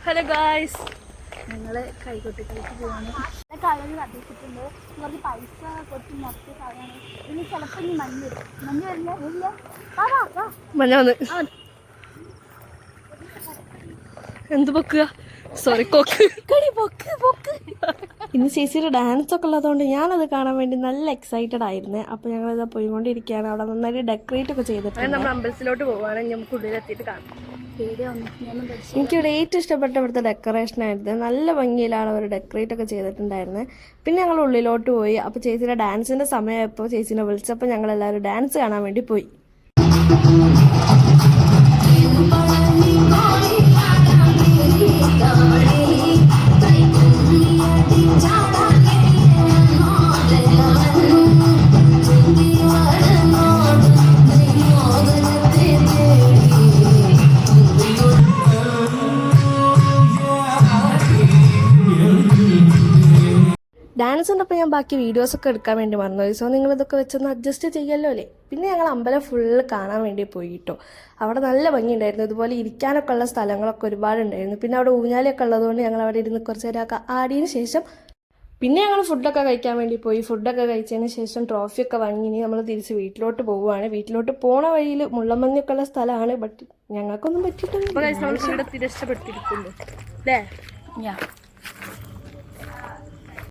Hello guys, ഞങ്ങൾ കൈകൊട്ടിക്കളിക്ക് പോവാണ്. Colour കത്തിച്ചിട്ടുണ്ട്. കുറച്ച് പൈസ കൊട്ടി മൊത്തം സാധനമാണ്. ഇനി ചിലപ്പോൾ ഇനി മഞ്ഞ് വരില്ല. മഞ്ഞ വന്ന് എന്ത് പൊക്കുക? സോറി, കൊക്ക്. ഇന്ന് ചേച്ചിയുടെ ഡാൻസ് ഒക്കെ ഉള്ളതുകൊണ്ട് ഞാനത് കാണാൻ വേണ്ടി നല്ല എക്സൈറ്റഡ് ആയിരുന്നു. അപ്പോൾ ഞങ്ങളിത് പോയിക്കൊണ്ടിരിക്കുകയാണ്. അവിടെ നന്നായിട്ട് ഡെക്കറേറ്റ് ഒക്കെ ചെയ്തിട്ടുണ്ട്. നമ്മൾ അമ്പലത്തിലോട്ട് പോവുകയാണെങ്കിൽ നമുക്ക് ഉള്ളിലെത്തിയിട്ട് കാണാം. എനിക്കിവിടെ ഏറ്റവും ഇഷ്ടപ്പെട്ട ഇവിടുത്തെ ഡെക്കറേഷൻ ആയിരുന്നു. നല്ല ഭംഗിയിലാണ് അവർ ഡെക്കറേറ്റ് ഒക്കെ ചെയ്തിട്ടുണ്ടായിരുന്നത്. പിന്നെ ഞങ്ങൾ ഉള്ളിലോട്ട് പോയി. അപ്പോൾ ചേച്ചിയുടെ ഡാൻസിൻ്റെ സമയമായപ്പോൾ ചേച്ചീനെ വിളിച്ചപ്പോൾ ഞങ്ങളെല്ലാവരും ഡാൻസ് കാണാൻ വേണ്ടി പോയി. ഡാൻസ് കണ്ടപ്പോൾ ഞാൻ ബാക്കി വീഡിയോസൊക്കെ എടുക്കാൻ വേണ്ടി മറന്നുപോയി. സോ നിങ്ങളിതൊക്കെ വെച്ചൊന്ന് അഡ്ജസ്റ്റ് ചെയ്യല്ലോ അല്ലേ. പിന്നെ ഞങ്ങൾ അമ്പലം ഫുള്ള് കാണാൻ വേണ്ടി പോയി കേട്ടോ. അവിടെ നല്ല ഭംഗിയുണ്ടായിരുന്നു. ഇതുപോലെ ഇരിക്കാനൊക്കെ ഉള്ള സ്ഥലങ്ങളൊക്കെ ഒരുപാടുണ്ടായിരുന്നു. പിന്നെ അവിടെ ഊഞ്ഞാലൊക്കെ ഉള്ളതുകൊണ്ട് ഞങ്ങൾ അവിടെ ഇരുന്ന് കുറച്ച് നേരമൊക്കെ ആടിയതിന് ശേഷം പിന്നെ ഞങ്ങൾ ഫുഡൊക്കെ കഴിക്കാൻ വേണ്ടി പോയി. ഫുഡൊക്കെ കഴിച്ചതിന് ശേഷം ട്രോഫിയൊക്കെ വാങ്ങി നമ്മൾ തിരിച്ച് വീട്ടിലോട്ട് പോവുകയാണ്. വീട്ടിലോട്ട് പോണ വഴിയിൽ മുള്ളമഞ്ഞൊക്കെ ഉള്ള സ്ഥലമാണ്. ബട്ട് ഞങ്ങൾക്കൊന്നും പറ്റിയിട്ടില്ല. രക്ഷപ്പെടുത്തിയിരിക്കുന്നു അല്ലേ.